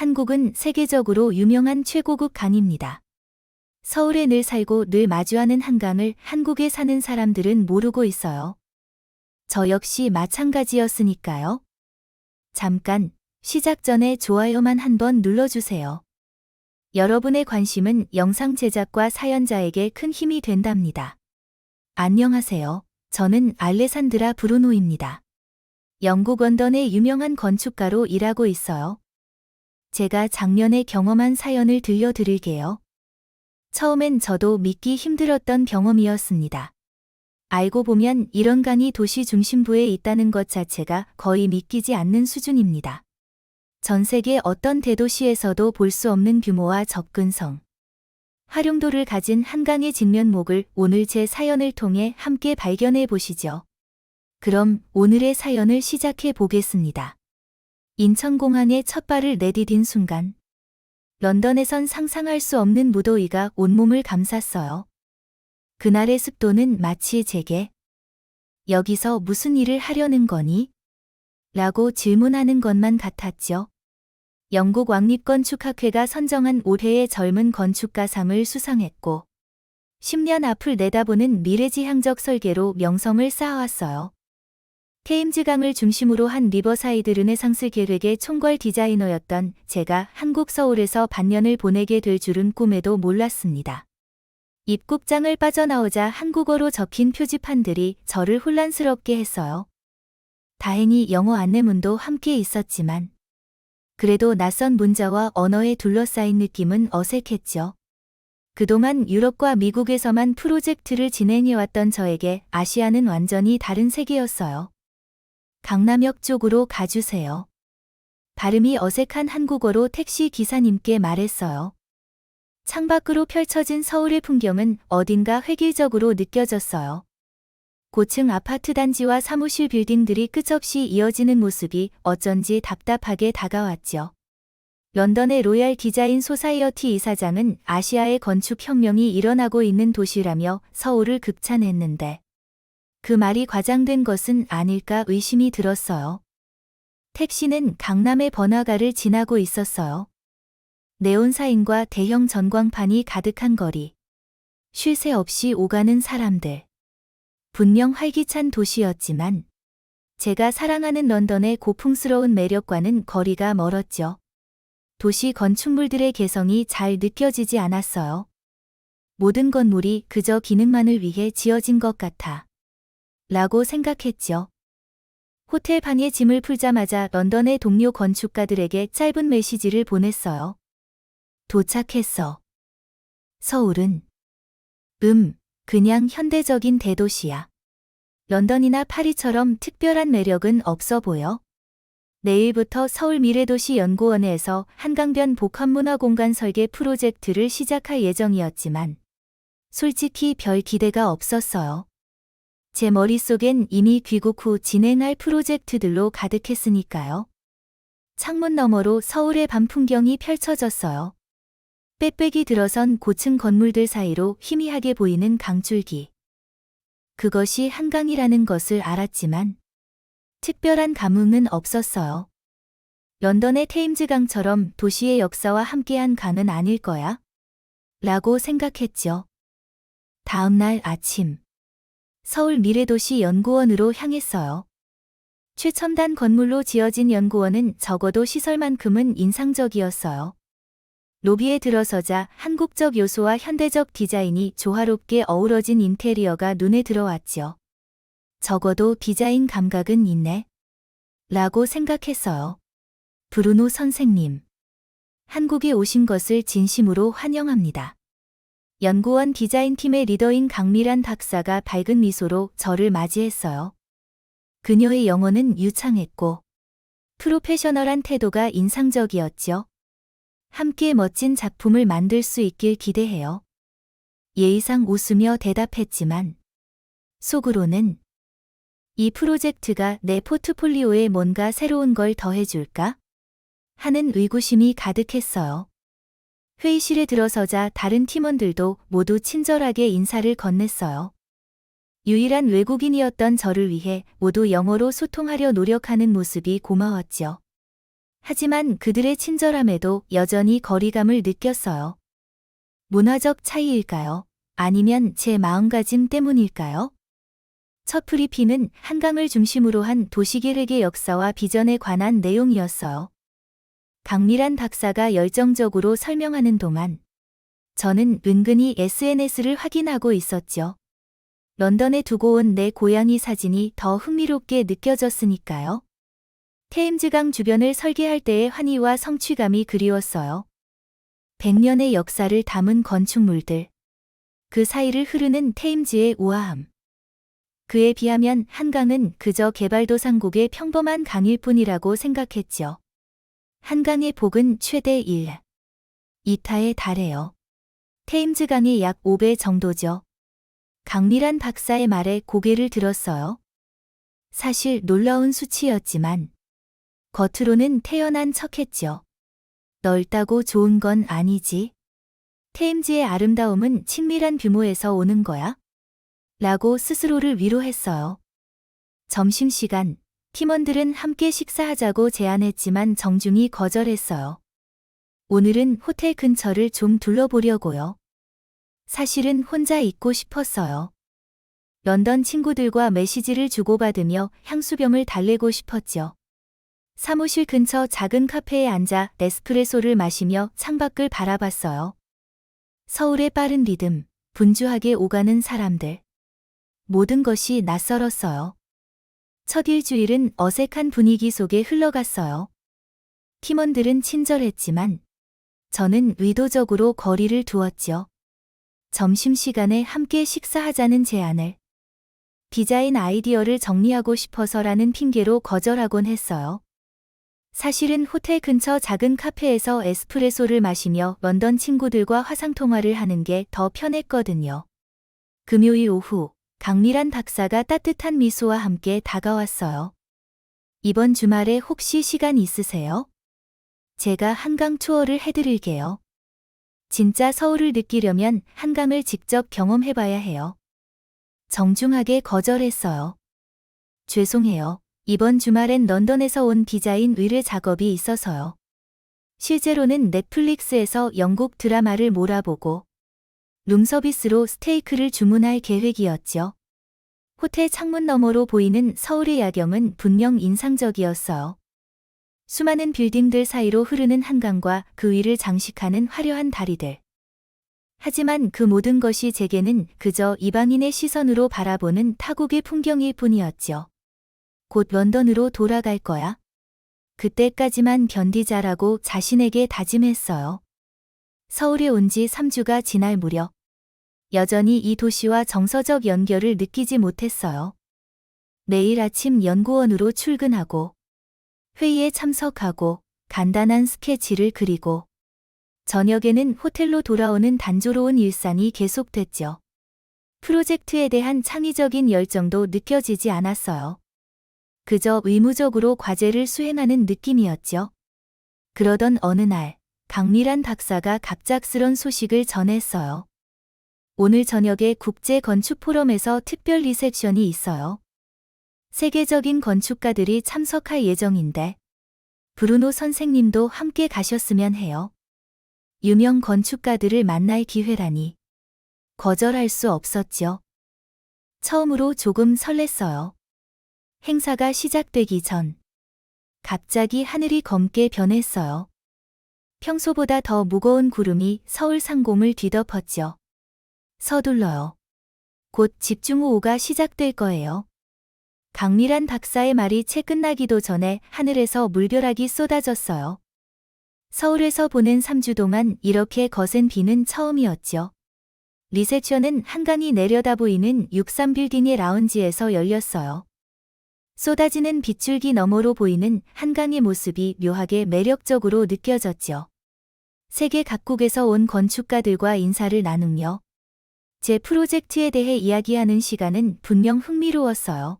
한국은 세계적으로 유명한 최고급 강입니다. 서울에 늘 살고 늘 마주하는 한강을 한국에 사는 사람들은 모르고 있어요. 저 역시 마찬가지였으니까요. 잠깐, 시작 전에 좋아요만 한번 눌러주세요. 여러분의 관심은 영상 제작과 사연자에게 큰 힘이 된답니다. 안녕하세요. 저는 알레산드라 브루노입니다. 영국 런던의 유명한 건축가로 일하고 있어요. 제가 작년에 경험한 사연을 들려드릴게요. 처음엔 저도 믿기 힘들었던 경험이었습니다. 알고 보면 이런 강이 도시 중심부에 있다는 것 자체가 거의 믿기지 않는 수준입니다. 전 세계 어떤 대도시에서도 볼 수 없는 규모와 접근성, 활용도를 가진 한강의 진면목을 오늘 제 사연을 통해 함께 발견해 보시죠. 그럼 오늘의 사연을 시작해 보겠습니다. 인천공항에 첫 발을 내디딘 순간, 런던에선 상상할 수 없는 무더위가 온몸을 감쌌어요. 그날의 습도는 마치 제게 여기서 무슨 일을 하려는 거니? 라고 질문하는 것만 같았죠. 영국 왕립건축학회가 선정한 올해의 젊은 건축가상을 수상했고 10년 앞을 내다보는 미래지향적 설계로 명성을 쌓아왔어요. 테임즈강을 중심으로 한 리버사이드 르네상스 계획의 총괄 디자이너였던 제가 한국 서울에서 반년을 보내게 될 줄은 꿈에도 몰랐습니다. 입국장을 빠져나오자 한국어로 적힌 표지판들이 저를 혼란스럽게 했어요. 다행히 영어 안내문도 함께 있었지만 그래도 낯선 문자와 언어에 둘러싸인 느낌은 어색했죠. 그동안 유럽과 미국에서만 프로젝트를 진행해왔던 저에게 아시아는 완전히 다른 세계였어요. 강남역 쪽으로 가주세요. 발음이 어색한 한국어로 택시 기사님께 말했어요. 창밖으로 펼쳐진 서울의 풍경은 어딘가 획일적으로 느껴졌어요. 고층 아파트 단지와 사무실 빌딩들이 끝없이 이어지는 모습이 어쩐지 답답하게 다가왔죠. 런던의 로얄 디자인 소사이어티 이사장은 아시아의 건축혁명이 일어나고 있는 도시라며 서울을 극찬했는데 그 말이 과장된 것은 아닐까 의심이 들었어요. 택시는 강남의 번화가를 지나고 있었어요. 네온사인과 대형 전광판이 가득한 거리. 쉴 새 없이 오가는 사람들. 분명 활기찬 도시였지만 제가 사랑하는 런던의 고풍스러운 매력과는 거리가 멀었죠. 도시 건축물들의 개성이 잘 느껴지지 않았어요. 모든 건물이 그저 기능만을 위해 지어진 것 같아. 라고 생각했죠. 호텔 방에 짐을 풀자마자 런던의 동료 건축가들에게 짧은 메시지를 보냈어요. 도착했어. 서울은 그냥 현대적인 대도시야. 런던이나 파리처럼 특별한 매력은 없어 보여. 내일부터 서울미래도시연구원에서 한강변 복합문화공간 설계 프로젝트를 시작할 예정이었지만 솔직히 별 기대가 없었어요. 제 머릿속엔 이미 귀국 후 진행할 프로젝트들로 가득했으니까요. 창문 너머로 서울의 밤 풍경이 펼쳐졌어요. 빽빽이 들어선 고층 건물들 사이로 희미하게 보이는 강줄기. 그것이 한강이라는 것을 알았지만 특별한 감흥은 없었어요. 런던의 테임즈강처럼 도시의 역사와 함께한 강은 아닐 거야? 라고 생각했죠. 다음 날 아침. 서울 미래도시 연구원으로 향했어요. 최첨단 건물로 지어진 연구원은 적어도 시설만큼은 인상적이었어요. 로비에 들어서자 한국적 요소와 현대적 디자인이 조화롭게 어우러진 인테리어가 눈에 들어왔죠. 적어도 디자인 감각은 있네. 라고 생각했어요. 브루노 선생님. 한국에 오신 것을 진심으로 환영합니다. 연구원 디자인팀의 리더인 강미란 박사가 밝은 미소로 저를 맞이했어요. 그녀의 영어는 유창했고 프로페셔널한 태도가 인상적이었죠. 함께 멋진 작품을 만들 수 있길 기대해요. 예의상 웃으며 대답했지만 속으로는 이 프로젝트가 내 포트폴리오에 뭔가 새로운 걸 더해줄까? 하는 의구심이 가득했어요. 회의실에 들어서자 다른 팀원들도 모두 친절하게 인사를 건넸어요. 유일한 외국인이었던 저를 위해 모두 영어로 소통하려 노력하는 모습이 고마웠죠. 하지만 그들의 친절함에도 여전히 거리감을 느꼈어요. 문화적 차이일까요? 아니면 제 마음가짐 때문일까요? 첫 브리핑은 한강을 중심으로 한 도시계획의 역사와 비전에 관한 내용이었어요. 강미란 박사가 열정적으로 설명하는 동안 저는 은근히 SNS를 확인하고 있었죠. 런던에 두고 온 내 고양이 사진이 더 흥미롭게 느껴졌으니까요. 테임즈강 주변을 설계할 때의 환희와 성취감이 그리웠어요. 100년의 역사를 담은 건축물들. 그 사이를 흐르는 테임즈의 우아함. 그에 비하면 한강은 그저 개발도상국의 평범한 강일 뿐이라고 생각했죠. 한강의 폭은 최대 1, 2타에 달해요. 테임즈강의 약 5배 정도죠. 강미란 박사의 말에 고개를 들었어요. 사실 놀라운 수치였지만 겉으로는 태연한 척했죠. 넓다고 좋은 건 아니지. 테임즈의 아름다움은 친밀한 규모에서 오는 거야. 라고 스스로를 위로했어요. 점심시간, 팀원들은 함께 식사하자고 제안했지만 정중히 거절했어요. 오늘은 호텔 근처를 좀 둘러보려고요. 사실은 혼자 있고 싶었어요. 런던 친구들과 메시지를 주고받으며 향수병을 달래고 싶었죠. 사무실 근처 작은 카페에 앉아 에스프레소를 마시며 창밖을 바라봤어요. 서울의 빠른 리듬, 분주하게 오가는 사람들. 모든 것이 낯설었어요. 첫 일주일은 어색한 분위기 속에 흘러갔어요. 팀원들은 친절했지만 저는 의도적으로 거리를 두었죠. 점심시간에 함께 식사하자는 제안을. 디자인 아이디어를 정리하고 싶어서라는 핑계로 거절하곤 했어요. 사실은 호텔 근처 작은 카페에서 에스프레소를 마시며 런던 친구들과 화상통화를 하는 게 더 편했거든요. 금요일 오후, 강미란 박사가 따뜻한 미소와 함께 다가왔어요. 이번 주말에 혹시 시간 있으세요? 제가 한강 투어를 해드릴게요. 진짜 서울을 느끼려면 한강을 직접 경험해봐야 해요. 정중하게 거절했어요. 죄송해요. 이번 주말엔 런던에서 온 디자인 의뢰 작업이 있어서요. 실제로는 넷플릭스에서 영국 드라마를 몰아보고 룸서비스로 스테이크를 주문할 계획이었죠. 호텔 창문 너머로 보이는 서울의 야경은 분명 인상적이었어요. 수많은 빌딩들 사이로 흐르는 한강과 그 위를 장식하는 화려한 다리들. 하지만 그 모든 것이 제게는 그저 이방인의 시선으로 바라보는 타국의 풍경일 뿐이었죠. 곧 런던으로 돌아갈 거야. 그때까지만 견디자라고 자신에게 다짐했어요. 서울에 온 지 3주가 지날 무렵 여전히 이 도시와 정서적 연결을 느끼지 못했어요. 매일 아침 연구원으로 출근하고 회의에 참석하고 간단한 스케치를 그리고 저녁에는 호텔로 돌아오는 단조로운 일상이 계속됐죠. 프로젝트에 대한 창의적인 열정도 느껴지지 않았어요. 그저 의무적으로 과제를 수행하는 느낌이었죠. 그러던 어느 날 강미란 박사가 갑작스런 소식을 전했어요. 오늘 저녁에 국제 건축 포럼에서 특별 리셉션이 있어요. 세계적인 건축가들이 참석할 예정인데 브루노 선생님도 함께 가셨으면 해요. 유명 건축가들을 만날 기회라니. 거절할 수 없었죠. 처음으로 조금 설렜어요. 행사가 시작되기 전 갑자기 하늘이 검게 변했어요. 평소보다 더 무거운 구름이 서울 상공을 뒤덮었죠. 서둘러요. 곧 집중호우가 시작될 거예요. 강미란 박사의 말이 채 끝나기도 전에 하늘에서 물벼락이 쏟아졌어요. 서울에서 보낸 3주 동안 이렇게 거센 비는 처음이었죠. 리셉션은 한강이 내려다 보이는 63빌딩의 라운지에서 열렸어요. 쏟아지는 빗줄기 너머로 보이는 한강의 모습이 묘하게 매력적으로 느껴졌죠. 세계 각국에서 온 건축가들과 인사를 나누며 제 프로젝트에 대해 이야기하는 시간은 분명 흥미로웠어요.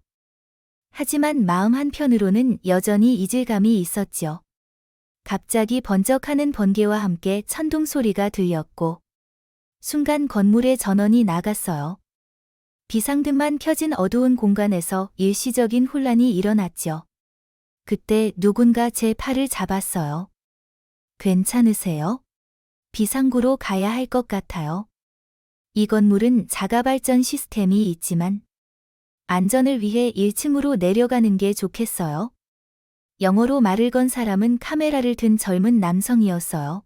하지만 마음 한편으로는 여전히 이질감이 있었죠. 갑자기 번쩍하는 번개와 함께 천둥 소리가 들렸고 순간 건물의 전원이 나갔어요. 비상등만 켜진 어두운 공간에서 일시적인 혼란이 일어났죠. 그때 누군가 제 팔을 잡았어요. 괜찮으세요? 비상구로 가야 할 것 같아요. 이 건물은 자가발전 시스템이 있지만 안전을 위해 1층으로 내려가는 게 좋겠어요. 영어로 말을 건 사람은 카메라를 든 젊은 남성이었어요.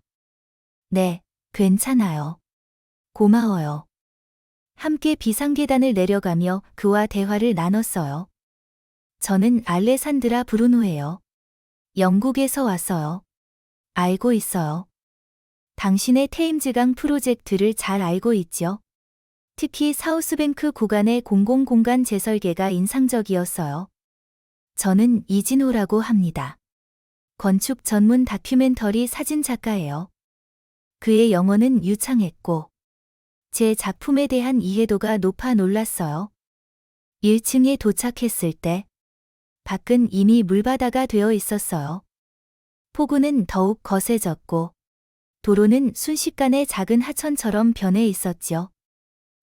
네, 괜찮아요. 고마워요. 함께 비상계단을 내려가며 그와 대화를 나눴어요. 저는 알레산드라 브루노예요. 영국에서 왔어요. 알고 있어요. 당신의 테임즈강 프로젝트를 잘 알고 있죠. 특히 사우스뱅크 구간의 공공공간 재설계가 인상적이었어요. 저는 이진호라고 합니다. 건축 전문 다큐멘터리 사진작가예요. 그의 영어는 유창했고 제 작품에 대한 이해도가 높아 놀랐어요. 1층에 도착했을 때 밖은 이미 물바다가 되어 있었어요. 폭우는 더욱 거세졌고 도로는 순식간에 작은 하천처럼 변해 있었죠.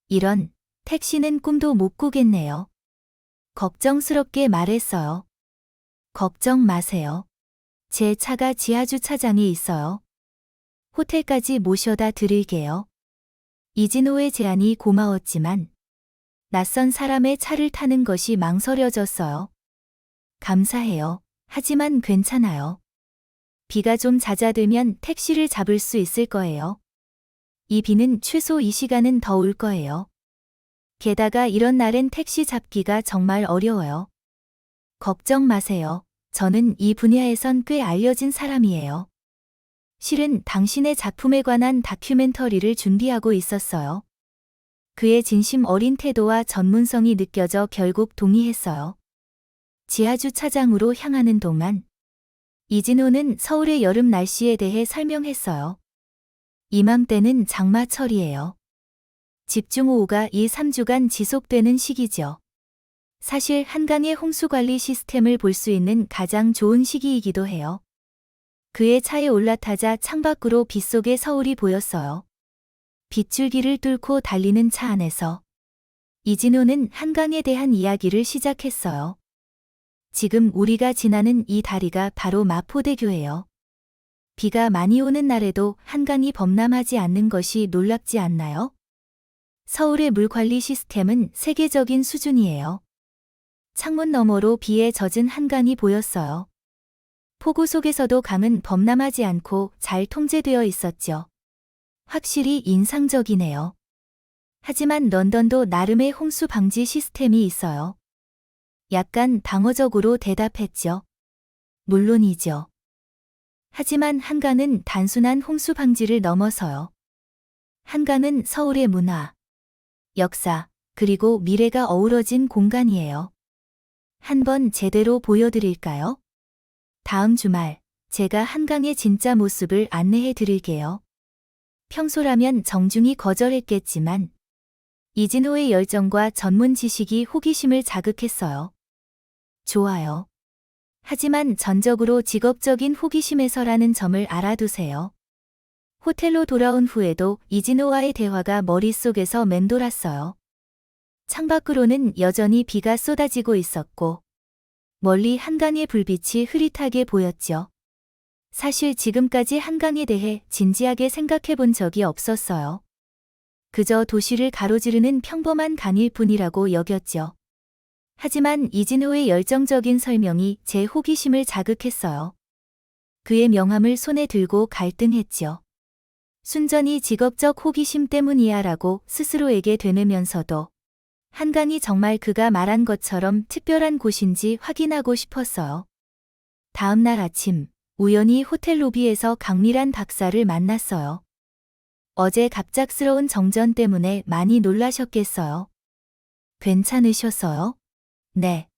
이런, 택시는 꿈도 못 꾸겠네요. 걱정스럽게 말했어요. 걱정 마세요. 제 차가 지하주차장에 있어요. 호텔까지 모셔다 드릴게요. 이진호의 제안이 고마웠지만 낯선 사람의 차를 타는 것이 망설여졌어요. 감사해요. 하지만 괜찮아요. 비가 좀 잦아들면 택시를 잡을 수 있을 거예요. 이 비는 최소 이 시간은 더 올 거예요. 게다가 이런 날엔 택시 잡기가 정말 어려워요. 걱정 마세요. 저는 이 분야에선 꽤 알려진 사람이에요. 실은 당신의 작품에 관한 다큐멘터리를 준비하고 있었어요. 그의 진심 어린 태도와 전문성이 느껴져 결국 동의했어요. 지하주차장으로 향하는 동안 이진호는 서울의 여름 날씨에 대해 설명했어요. 이맘때는 장마철이에요. 집중호우가 2~3주간 지속되는 시기죠. 사실 한강의 홍수관리 시스템을 볼 수 있는 가장 좋은 시기이기도 해요. 그의 차에 올라타자 창밖으로 빗속의 서울이 보였어요. 빗줄기를 뚫고 달리는 차 안에서 이진호는 한강에 대한 이야기를 시작했어요. 지금 우리가 지나는 이 다리가 바로 마포대교예요. 비가 많이 오는 날에도 한강이 범람하지 않는 것이 놀랍지 않나요? 서울의 물관리 시스템은 세계적인 수준이에요. 창문 너머로 비에 젖은 한강이 보였어요. 폭우 속에서도 강은 범람하지 않고 잘 통제되어 있었죠. 확실히 인상적이네요. 하지만 런던도 나름의 홍수 방지 시스템이 있어요. 약간 방어적으로 대답했죠. 물론이죠. 하지만 한강은 단순한 홍수 방지를 넘어서요. 한강은 서울의 문화, 역사, 그리고 미래가 어우러진 공간이에요. 한번 제대로 보여드릴까요? 다음 주말 제가 한강의 진짜 모습을 안내해 드릴게요. 평소라면 정중히 거절했겠지만 이진호의 열정과 전문 지식이 호기심을 자극했어요. 좋아요. 하지만 전적으로 직업적인 호기심에서라는 점을 알아두세요. 호텔로 돌아온 후에도 이진호와의 대화가 머릿속에서 맴돌았어요. 창밖으로는 여전히 비가 쏟아지고 있었고 멀리 한강의 불빛이 흐릿하게 보였죠. 사실 지금까지 한강에 대해 진지하게 생각해 본 적이 없었어요. 그저 도시를 가로지르는 평범한 강일 뿐이라고 여겼죠. 하지만 이진호의 열정적인 설명이 제 호기심을 자극했어요. 그의 명함을 손에 들고 갈등했죠. 순전히 직업적 호기심 때문이야 라고 스스로에게 되뇌면서도 한강이 정말 그가 말한 것처럼 특별한 곳인지 확인하고 싶었어요. 다음 날 아침, 우연히 호텔 로비에서 강미란 박사를 만났어요. 어제 갑작스러운 정전 때문에 많이 놀라셨겠어요. 괜찮으셨어요? 네.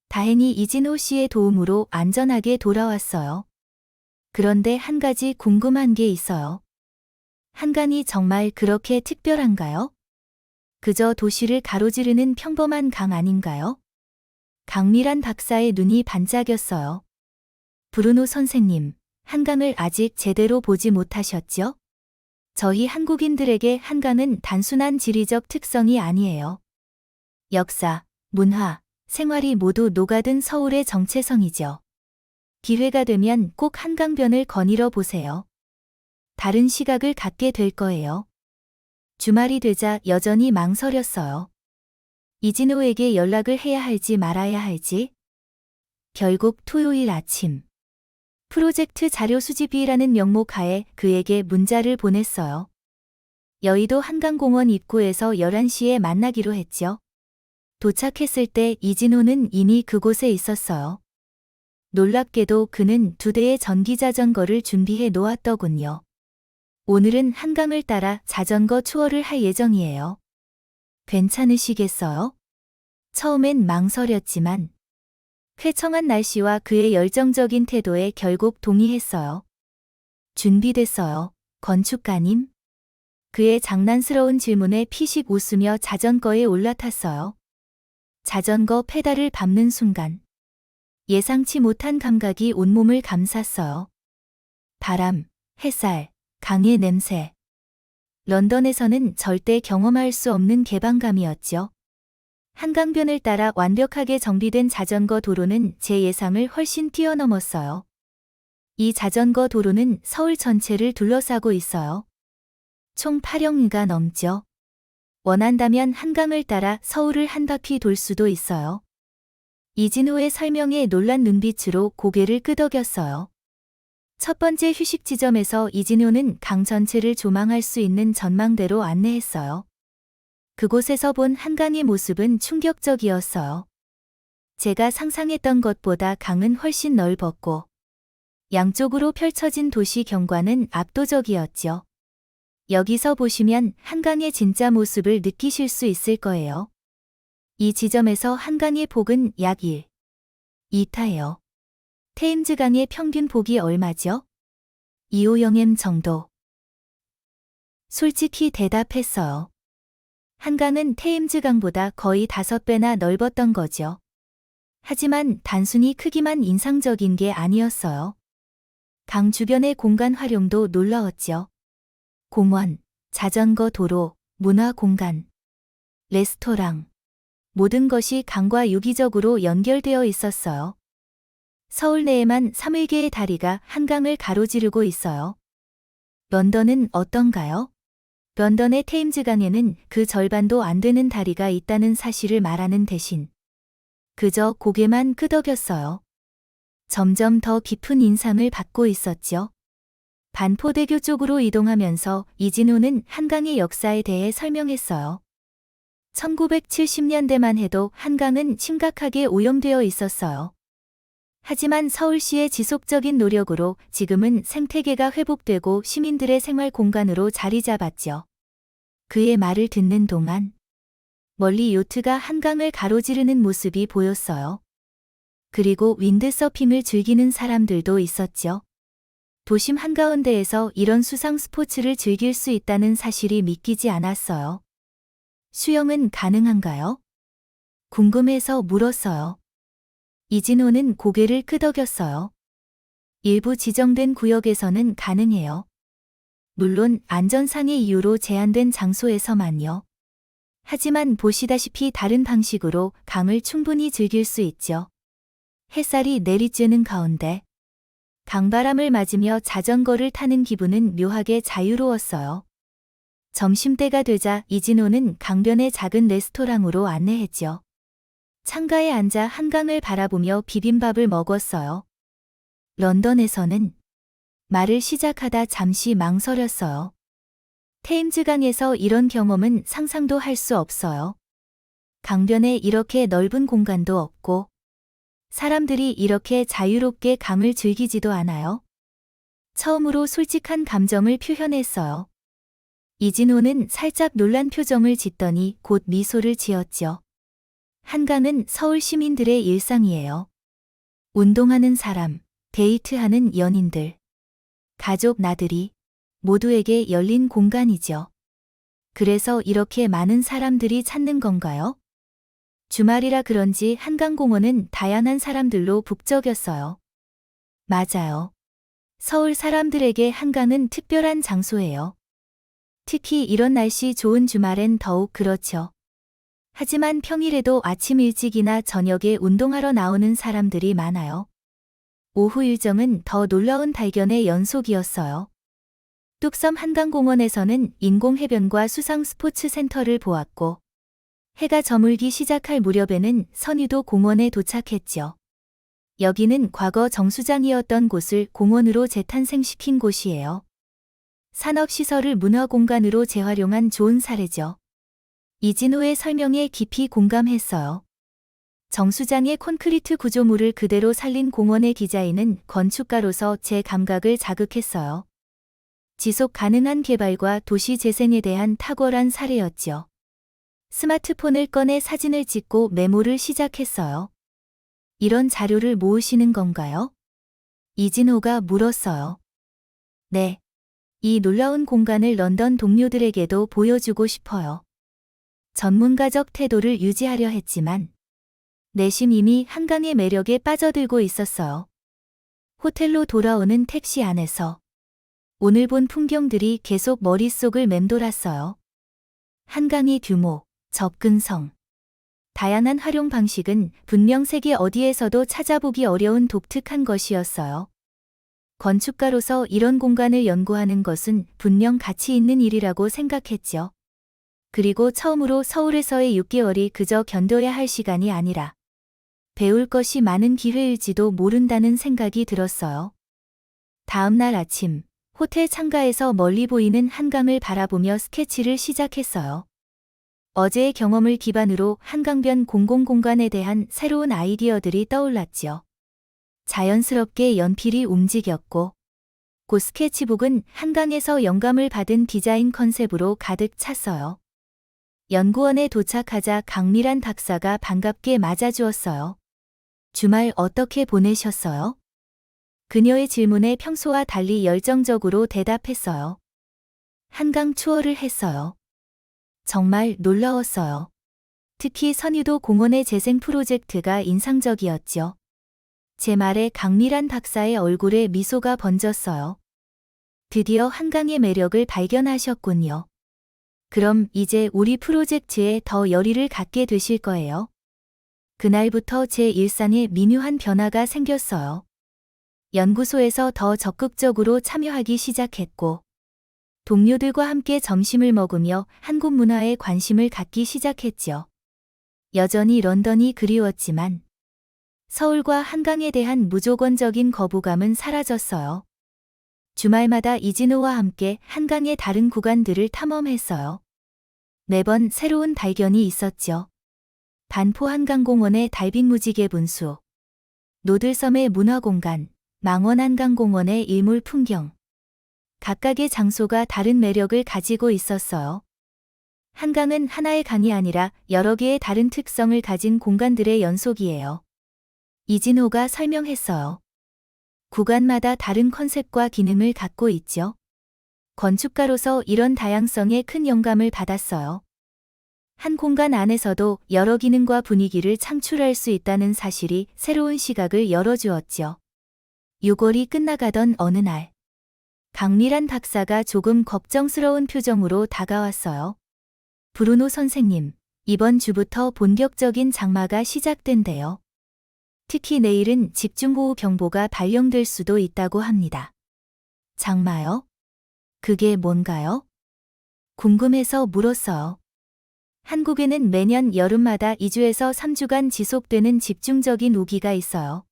다행히 이진호 씨의 도움으로 안전하게 돌아왔어요. 그런데 한 가지 궁금한 게 있어요. 한강이 정말 그렇게 특별한가요? 그저 도시를 가로지르는 평범한 강 아닌가요? 강미란 박사의 눈이 반짝였어요. 브루노 선생님, 한강을 아직 제대로 보지 못하셨죠? 저희 한국인들에게 한강은 단순한 지리적 특성이 아니에요. 역사, 문화, 생활이 모두 녹아든 서울의 정체성이죠. 기회가 되면 꼭 한강변을 거닐어 보세요. 다른 시각을 갖게 될 거예요. 주말이 되자 여전히 망설였어요. 이진호에게 연락을 해야 할지 말아야 할지. 결국 토요일 아침. 프로젝트 자료 수집이라는 명목 하에 그에게 문자를 보냈어요. 여의도 한강공원 입구에서 11시에 만나기로 했죠. 도착했을 때 이진호는 이미 그곳에 있었어요. 놀랍게도 그는 2대의 전기자전거를 준비해 놓았더군요. 오늘은 한강을 따라 자전거 투어를 할 예정이에요. 괜찮으시겠어요? 처음엔 망설였지만 쾌청한 날씨와 그의 열정적인 태도에 결국 동의했어요. 준비됐어요, 건축가님. 그의 장난스러운 질문에 피식 웃으며 자전거에 올라탔어요. 자전거 페달을 밟는 순간 예상치 못한 감각이 온몸을 감쌌어요. 바람, 햇살, 강의 냄새. 런던에서는 절대 경험할 수 없는 개방감이었죠. 한강변을 따라 완벽하게 정비된 자전거 도로는 제 예상을 훨씬 뛰어넘었어요. 이 자전거 도로는 서울 전체를 둘러싸고 있어요. 총 8영리가 넘죠. 원한다면 한강을 따라 서울을 한 바퀴 돌 수도 있어요. 이진호의 설명에 놀란 눈빛으로 고개를 끄덕였어요. 첫 번째 휴식 지점에서 이진호는 강 전체를 조망할 수 있는 전망대로 안내했어요. 그곳에서 본 한강의 모습은 충격적이었어요. 제가 상상했던 것보다 강은 훨씬 넓었고 양쪽으로 펼쳐진 도시 경관은 압도적이었죠. 여기서 보시면 한강의 진짜 모습을 느끼실 수 있을 거예요. 이 지점에서 한강의 폭은 약 2타예요. 테임즈강의 평균 폭이 얼마죠? 250m 정도. 솔직히 대답했어요. 한강은 테임즈강보다 거의 5배나 넓었던 거죠. 하지만 단순히 크기만 인상적인 게 아니었어요. 강 주변의 공간 활용도 놀라웠죠. 공원, 자전거 도로, 문화 공간, 레스토랑. 모든 것이 강과 유기적으로 연결되어 있었어요. 서울 내에만 3일개의 다리가 한강을 가로지르고 있어요. 런던은 어떤가요? 런던의 테임즈강에는 그 절반도 안 되는 다리가 있다는 사실을 말하는 대신 그저 고개만 끄덕였어요. 점점 더 깊은 인상을 받고 있었죠. 반포대교 쪽으로 이동하면서 이진호는 한강의 역사에 대해 설명했어요. 1970년대만 해도 한강은 심각하게 오염되어 있었어요. 하지만 서울시의 지속적인 노력으로 지금은 생태계가 회복되고 시민들의 생활 공간으로 자리 잡았죠. 그의 말을 듣는 동안 멀리 요트가 한강을 가로지르는 모습이 보였어요. 그리고 윈드서핑을 즐기는 사람들도 있었죠. 도심 한가운데에서 이런 수상 스포츠를 즐길 수 있다는 사실이 믿기지 않았어요. 수영은 가능한가요? 궁금해서 물었어요. 이진호는 고개를 끄덕였어요. 일부 지정된 구역에서는 가능해요. 물론 안전상의 이유로 제한된 장소에서만요. 하지만 보시다시피 다른 방식으로 강을 충분히 즐길 수 있죠. 햇살이 내리쬐는 가운데 강바람을 맞으며 자전거를 타는 기분은 묘하게 자유로웠어요. 점심때가 되자 이진호는 강변의 작은 레스토랑으로 안내했죠. 창가에 앉아 한강을 바라보며 비빔밥을 먹었어요. 런던에서는 말을 시작하다 잠시 망설였어요. 테임즈강에서 이런 경험은 상상도 할 수 없어요. 강변에 이렇게 넓은 공간도 없고 사람들이 이렇게 자유롭게 강을 즐기지도 않아요. 처음으로 솔직한 감정을 표현했어요. 이진호는 살짝 놀란 표정을 짓더니 곧 미소를 지었죠. 한강은 서울 시민들의 일상이에요. 운동하는 사람, 데이트하는 연인들, 가족 나들이 모두에게 열린 공간이죠. 그래서 이렇게 많은 사람들이 찾는 건가요? 주말이라 그런지 한강공원은 다양한 사람들로 북적였어요. 맞아요. 서울 사람들에게 한강은 특별한 장소예요. 특히 이런 날씨 좋은 주말엔 더욱 그렇죠. 하지만 평일에도 아침 일찍이나 저녁에 운동하러 나오는 사람들이 많아요. 오후 일정은 더 놀라운 발견의 연속이었어요. 뚝섬 한강공원에서는 인공해변과 수상 스포츠 센터를 보았고, 해가 저물기 시작할 무렵에는 선유도 공원에 도착했죠. 여기는 과거 정수장이었던 곳을 공원으로 재탄생시킨 곳이에요. 산업시설을 문화공간으로 재활용한 좋은 사례죠. 이진호의 설명에 깊이 공감했어요. 정수장의 콘크리트 구조물을 그대로 살린 공원의 디자인은 건축가로서 제 감각을 자극했어요. 지속 가능한 개발과 도시 재생에 대한 탁월한 사례였죠. 스마트폰을 꺼내 사진을 찍고 메모를 시작했어요. 이런 자료를 모으시는 건가요? 이진호가 물었어요. 네. 이 놀라운 공간을 런던 동료들에게도 보여주고 싶어요. 전문가적 태도를 유지하려 했지만 내심 이미 한강의 매력에 빠져들고 있었어요. 호텔로 돌아오는 택시 안에서 오늘 본 풍경들이 계속 머릿속을 맴돌았어요. 한강의 규모, 접근성, 다양한 활용 방식은 분명 세계 어디에서도 찾아보기 어려운 독특한 것이었어요. 건축가로서 이런 공간을 연구하는 것은 분명 가치 있는 일이라고 생각했죠. 그리고 처음으로 서울에서의 6개월이 그저 견뎌야 할 시간이 아니라 배울 것이 많은 기회일지도 모른다는 생각이 들었어요. 다음 날 아침, 호텔 창가에서 멀리 보이는 한강을 바라보며 스케치를 시작했어요. 어제의 경험을 기반으로 한강변 공공공간에 대한 새로운 아이디어들이 떠올랐지요. 자연스럽게 연필이 움직였고, 그 스케치북은 한강에서 영감을 받은 디자인 컨셉으로 가득 찼어요. 연구원에 도착하자 강미란 박사가 반갑게 맞아주었어요. 주말 어떻게 보내셨어요? 그녀의 질문에 평소와 달리 열정적으로 대답했어요. 한강 투어를 했어요. 정말 놀라웠어요. 특히 선유도 공원의 재생 프로젝트가 인상적이었죠. 제 말에 강미란 박사의 얼굴에 미소가 번졌어요. 드디어 한강의 매력을 발견하셨군요. 그럼 이제 우리 프로젝트에 더 열의를 갖게 되실 거예요. 그날부터 제 일상에 미묘한 변화가 생겼어요. 연구소에서 더 적극적으로 참여하기 시작했고, 동료들과 함께 점심을 먹으며 한국 문화에 관심을 갖기 시작했죠. 여전히 런던이 그리웠지만, 서울과 한강에 대한 무조건적인 거부감은 사라졌어요. 주말마다 이진호와 함께 한강의 다른 구간들을 탐험했어요. 매번 새로운 발견이 있었죠. 반포 한강공원의 달빛 무지개 분수, 노들섬의 문화공간, 망원 한강공원의 일몰 풍경. 각각의 장소가 다른 매력을 가지고 있었어요. 한강은 하나의 강이 아니라 여러 개의 다른 특성을 가진 공간들의 연속이에요. 이진호가 설명했어요. 구간마다 다른 컨셉과 기능을 갖고 있죠. 건축가로서 이런 다양성에 큰 영감을 받았어요. 한 공간 안에서도 여러 기능과 분위기를 창출할 수 있다는 사실이 새로운 시각을 열어주었죠. 6월이 끝나가던 어느 날, 강미란 박사가 조금 걱정스러운 표정으로 다가왔어요. 브루노 선생님, 이번 주부터 본격적인 장마가 시작된대요. 특히 내일은 집중호우 경보가 발령될 수도 있다고 합니다. 장마요? 그게 뭔가요? 궁금해서 물었어요. 한국에는 매년 여름마다 2주에서 3주간 지속되는 집중적인 우기가 있어요.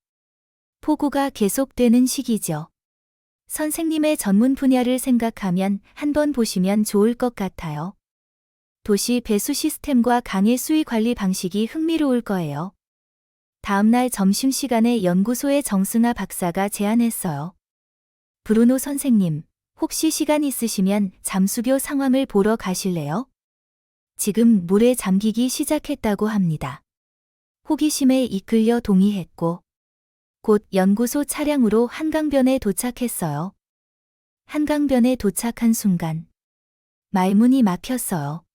폭우가 계속되는 시기죠. 선생님의 전문 분야를 생각하면 한번 보시면 좋을 것 같아요. 도시 배수 시스템과 강의 수위 관리 방식이 흥미로울 거예요. 다음날 점심시간에 연구소의 정승아 박사가 제안했어요. 브루노 선생님, 혹시 시간 있으시면 잠수교 상황을 보러 가실래요? 지금 물에 잠기기 시작했다고 합니다. 호기심에 이끌려 동의했고, 곧 연구소 차량으로 한강변에 도착했어요. 한강변에 도착한 순간, 말문이 막혔어요.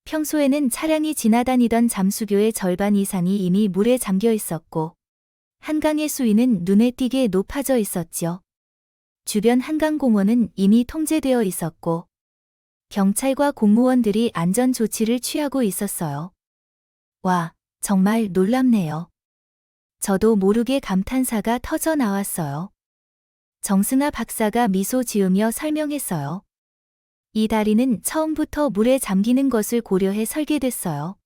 평소에는 차량이 지나다니던 잠수교의 절반 이상이 이미 물에 잠겨 있었고, 한강의 수위는 눈에 띄게 높아져 있었죠. 주변 한강공원은 이미 통제되어 있었고, 경찰과 공무원들이 안전 조치를 취하고 있었어요. 와, 정말 놀랍네요. 저도 모르게 감탄사가 터져 나왔어요. 정승아 박사가 미소 지으며 설명했어요. 이 다리는 처음부터 물에 잠기는 것을 고려해 설계됐어요.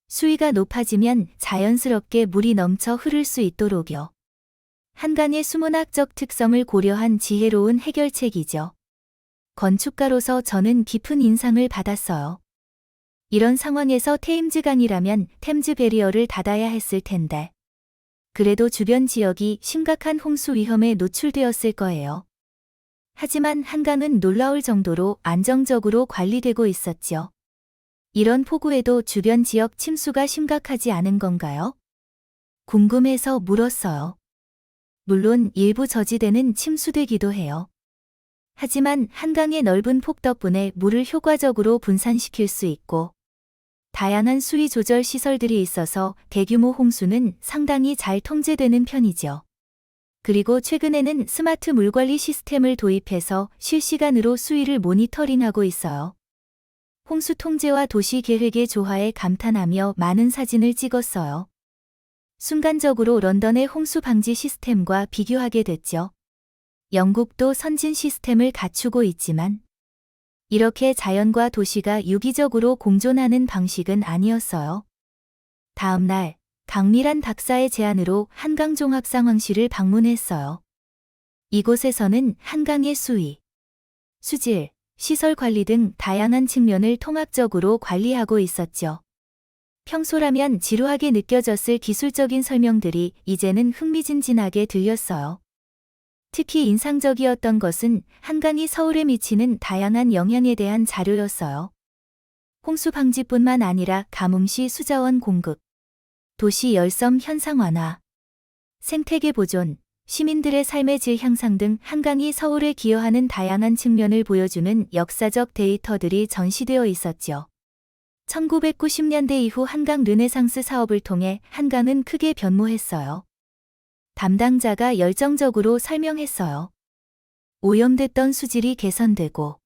수위가 높아지면 자연스럽게 물이 넘쳐 흐를 수 있도록요. 한강의 수문학적 특성을 고려한 지혜로운 해결책이죠. 건축가로서 저는 깊은 인상을 받았어요. 이런 상황에서 테임즈강이라면 템즈 배리어를 닫아야 했을 텐데. 그래도 주변 지역이 심각한 홍수 위험에 노출되었을 거예요. 하지만 한강은 놀라울 정도로 안정적으로 관리되고 있었죠. 이런 폭우에도 주변 지역 침수가 심각하지 않은 건가요? 궁금해서 물었어요. 물론 일부 저지대는 침수되기도 해요. 하지만 한강의 넓은 폭 덕분에 물을 효과적으로 분산시킬 수 있고 다양한 수위 조절 시설들이 있어서 대규모 홍수는 상당히 잘 통제되는 편이죠. 그리고 최근에는 스마트 물관리 시스템을 도입해서 실시간으로 수위를 모니터링하고 있어요. 홍수 통제와 도시 계획의 조화에 감탄하며 많은 사진을 찍었어요. 순간적으로 런던의 홍수 방지 시스템과 비교하게 됐죠. 영국도 선진 시스템을 갖추고 있지만 이렇게 자연과 도시가 유기적으로 공존하는 방식은 아니었어요. 다음 날 강미란 박사의 제안으로 한강종합상황실을 방문했어요. 이곳에서는 한강의 수위, 수질, 시설 관리 등 다양한 측면을 통합적으로 관리하고 있었죠. 평소라면 지루하게 느껴졌을 기술적인 설명들이 이제는 흥미진진하게 들렸어요. 특히 인상적이었던 것은 한강이 서울에 미치는 다양한 영향에 대한 자료였어요. 홍수 방지뿐만 아니라 가뭄시 수자원 공급, 도시 열섬 현상 완화, 생태계 보존, 시민들의 삶의 질 향상 등 한강이 서울에 기여하는 다양한 측면을 보여주는 역사적 데이터들이 전시되어 있었죠. 1990년대 이후 한강 르네상스 사업을 통해 한강은 크게 변모했어요. 담당자가 열정적으로 설명했어요. 오염됐던 수질이 개선되고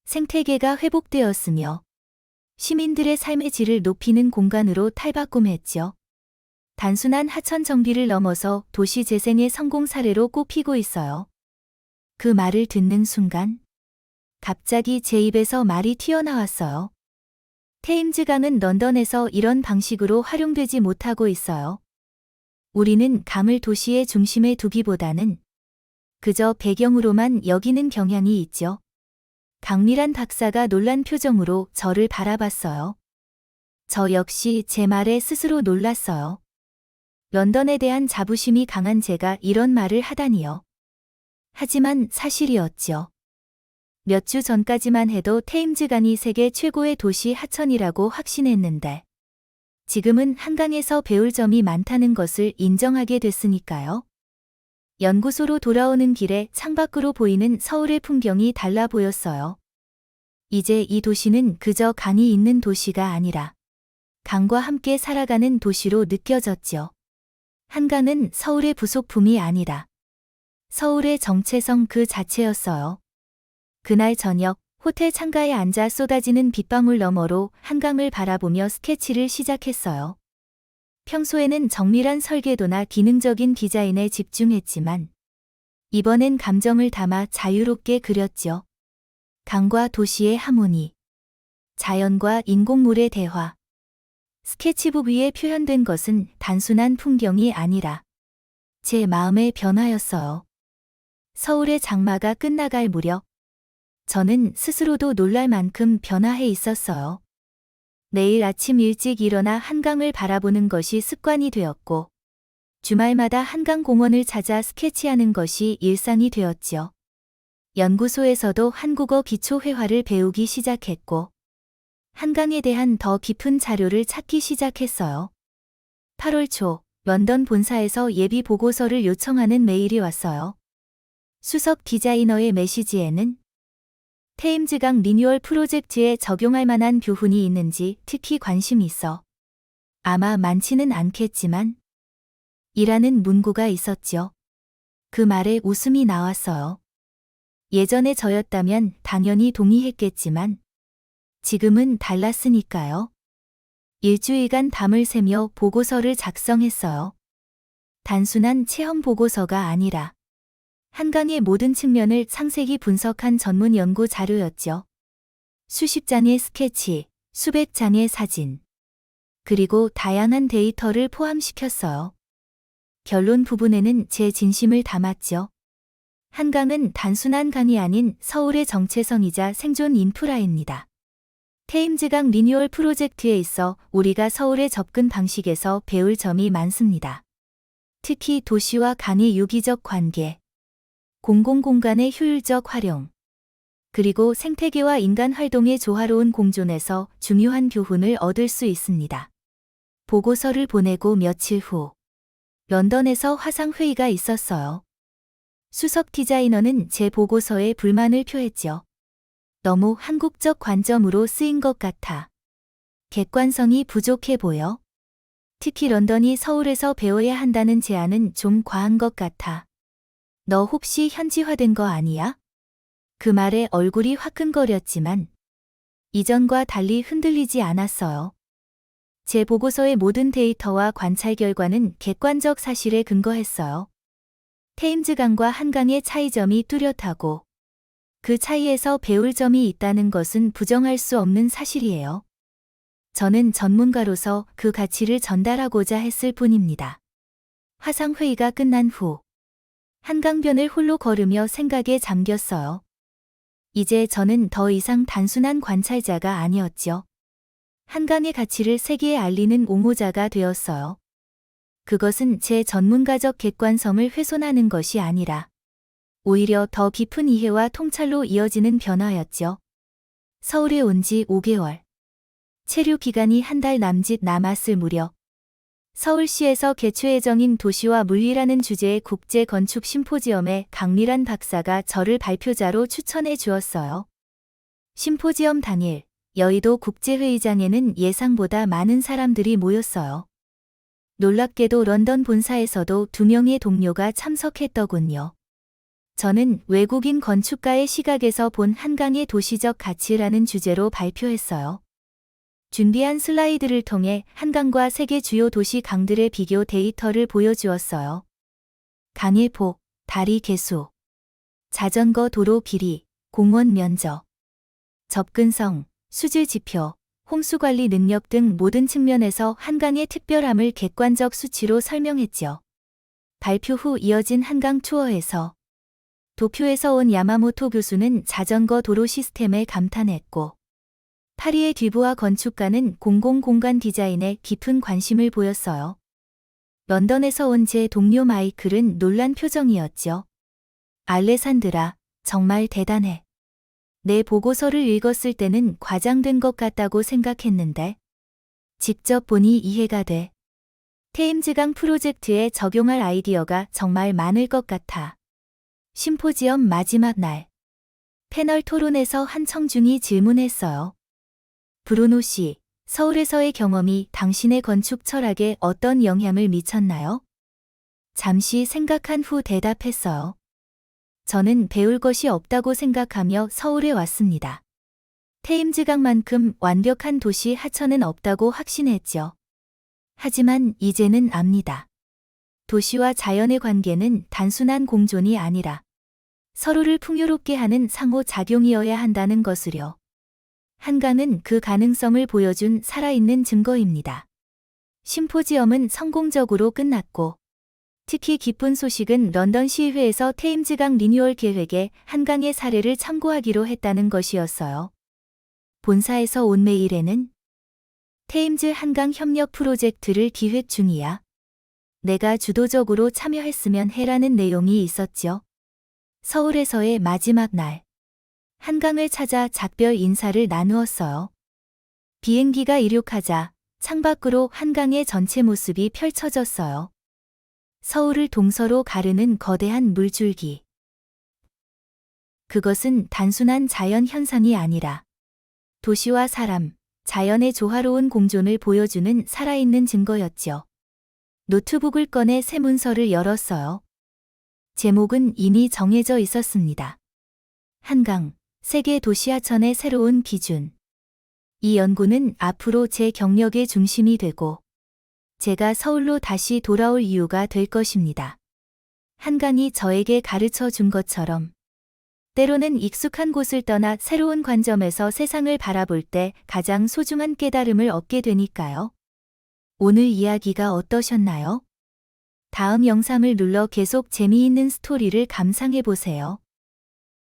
생태계가 회복되었으며 시민들의 삶의 질을 높이는 공간으로 탈바꿈했죠. 단순한 하천 정비를 넘어서 도시 재생의 성공 사례로 꼽히고 있어요. 그 말을 듣는 순간 갑자기 제 입에서 말이 튀어나왔어요. 테임즈강은 런던에서 이런 방식으로 활용되지 못하고 있어요. 우리는 강을 도시의 중심에 두기보다는 그저 배경으로만 여기는 경향이 있죠. 강미란 박사가 놀란 표정으로 저를 바라봤어요. 저 역시 제 말에 스스로 놀랐어요. 런던에 대한 자부심이 강한 제가 이런 말을 하다니요. 하지만 사실이었죠. 몇 주 전까지만 해도 테임즈강이 세계 최고의 도시 하천이라고 확신했는데 지금은 한강에서 배울 점이 많다는 것을 인정하게 됐으니까요. 연구소로 돌아오는 길에 창밖으로 보이는 서울의 풍경이 달라 보였어요. 이제 이 도시는 그저 강이 있는 도시가 아니라 강과 함께 살아가는 도시로 느껴졌죠. 한강은 서울의 부속품이 아니라 서울의 정체성 그 자체였어요. 그날 저녁 호텔 창가에 앉아 쏟아지는 빗방울 너머로 한강을 바라보며 스케치를 시작했어요. 평소에는 정밀한 설계도나 기능적인 디자인에 집중했지만 이번엔 감정을 담아 자유롭게 그렸죠. 강과 도시의 하모니, 자연과 인공물의 대화. 스케치북 위에 표현된 것은 단순한 풍경이 아니라 제 마음의 변화였어요. 서울의 장마가 끝나갈 무렵 저는 스스로도 놀랄 만큼 변화해 있었어요. 매일 아침 일찍 일어나 한강을 바라보는 것이 습관이 되었고 주말마다 한강공원을 찾아 스케치하는 것이 일상이 되었죠. 연구소에서도 한국어 기초회화를 배우기 시작했고 한강에 대한 더 깊은 자료를 찾기 시작했어요. 8월 초 런던 본사에서 예비 보고서를 요청하는 메일이 왔어요. 수석 디자이너의 메시지에는 테임즈강 리뉴얼 프로젝트에 적용할 만한 교훈이 있는지 특히 관심이 있어. 아마 많지는 않겠지만 이라는 문구가 있었죠. 그 말에 웃음이 나왔어요. 예전에 저였다면 당연히 동의했겠지만 지금은 달랐으니까요. 일주일간 밤을 새며 보고서를 작성했어요. 단순한 체험 보고서가 아니라 한강의 모든 측면을 상세히 분석한 전문 연구 자료였죠. 수십 장의 스케치, 수백 장의 사진, 그리고 다양한 데이터를 포함시켰어요. 결론 부분에는 제 진심을 담았죠. 한강은 단순한 강이 아닌 서울의 정체성이자 생존 인프라입니다. 테임즈강 리뉴얼 프로젝트에 있어 우리가 서울의 접근 방식에서 배울 점이 많습니다. 특히 도시와 강의 유기적 관계, 공공공간의 효율적 활용, 그리고 생태계와 인간 활동의 조화로운 공존에서 중요한 교훈을 얻을 수 있습니다. 보고서를 보내고 며칠 후 런던에서 화상회의가 있었어요. 수석 디자이너는 제 보고서에 불만을 표했죠. 너무 한국적 관점으로 쓰인 것 같아. 객관성이 부족해 보여. 특히 런던이 서울에서 배워야 한다는 제안은 좀 과한 것 같아. 너 혹시 현지화된 거 아니야? 그 말에 얼굴이 화끈거렸지만 이전과 달리 흔들리지 않았어요. 제 보고서의 모든 데이터와 관찰 결과는 객관적 사실에 근거했어요. 테임즈강과 한강의 차이점이 뚜렷하고 그 차이에서 배울 점이 있다는 것은 부정할 수 없는 사실이에요. 저는 전문가로서 그 가치를 전달하고자 했을 뿐입니다. 화상회의가 끝난 후 한강변을 홀로 걸으며 생각에 잠겼어요. 이제 저는 더 이상 단순한 관찰자가 아니었죠. 한강의 가치를 세계에 알리는 옹호자가 되었어요. 그것은 제 전문가적 객관성을 훼손하는 것이 아니라 오히려 더 깊은 이해와 통찰로 이어지는 변화였죠. 서울에 온 지 5개월. 체류 기간이 한 달 남짓 남았을 무렵 서울시에서 개최 예정인 도시와 물리라는 주제의 국제 건축 심포지엄에 강미란 박사가 저를 발표자로 추천해 주었어요. 심포지엄 당일 여의도 국제회의장에는 예상보다 많은 사람들이 모였어요. 놀랍게도 런던 본사에서도 2명의 동료가 참석했더군요. 저는 외국인 건축가의 시각에서 본 한강의 도시적 가치라는 주제로 발표했어요. 준비한 슬라이드를 통해 한강과 세계 주요 도시 강들의 비교 데이터를 보여주었어요. 강의 폭, 다리 개수, 자전거 도로 길이, 공원 면적, 접근성, 수질 지표, 홍수 관리 능력 등 모든 측면에서 한강의 특별함을 객관적 수치로 설명했죠. 발표 후 이어진 한강 투어에서 도쿄에서 온 야마모토 교수는 자전거 도로 시스템에 감탄했고 파리의 듀부아 건축가는 공공공간 디자인에 깊은 관심을 보였어요. 런던에서 온 제 동료 마이클은 놀란 표정이었죠. 알레산드라, 정말 대단해. 내 보고서를 읽었을 때는 과장된 것 같다고 생각했는데 직접 보니 이해가 돼. 테임즈강 프로젝트에 적용할 아이디어가 정말 많을 것 같아. 심포지엄 마지막 날. 패널 토론에서 한청중이 질문했어요. 브루노 씨, 서울에서의 경험이 당신의 건축 철학에 어떤 영향을 미쳤나요? 잠시 생각한 후 대답했어요. 저는 배울 것이 없다고 생각하며 서울에 왔습니다. 테임즈강만큼 완벽한 도시 하천은 없다고 확신했죠. 하지만 이제는 압니다. 도시와 자연의 관계는 단순한 공존이 아니라 서로를 풍요롭게 하는 상호작용이어야 한다는 것을요. 한강은 그 가능성을 보여준 살아있는 증거입니다. 심포지엄은 성공적으로 끝났고 특히 기쁜 소식은 런던 시의회에서 테임즈강 리뉴얼 계획에 한강의 사례를 참고하기로 했다는 것이었어요. 본사에서 온 메일에는 테임즈 한강 협력 프로젝트를 기획 중이야. 내가 주도적으로 참여했으면 해라는 내용이 있었죠. 서울에서의 마지막 날. 한강을 찾아 작별 인사를 나누었어요. 비행기가 이륙하자 창밖으로 한강의 전체 모습이 펼쳐졌어요. 서울을 동서로 가르는 거대한 물줄기. 그것은 단순한 자연 현상이 아니라 도시와 사람, 자연의 조화로운 공존을 보여주는 살아있는 증거였죠. 노트북을 꺼내 새 문서를 열었어요. 제목은 이미 정해져 있었습니다. 한강, 세계 도시 하천의 새로운 기준. 이 연구는 앞으로 제 경력의 중심이 되고 제가 서울로 다시 돌아올 이유가 될 것입니다. 한강이 저에게 가르쳐 준 것처럼 때로는 익숙한 곳을 떠나 새로운 관점에서 세상을 바라볼 때 가장 소중한 깨달음을 얻게 되니까요. 오늘 이야기가 어떠셨나요? 다음 영상을 눌러 계속 재미있는 스토리를 감상해 보세요.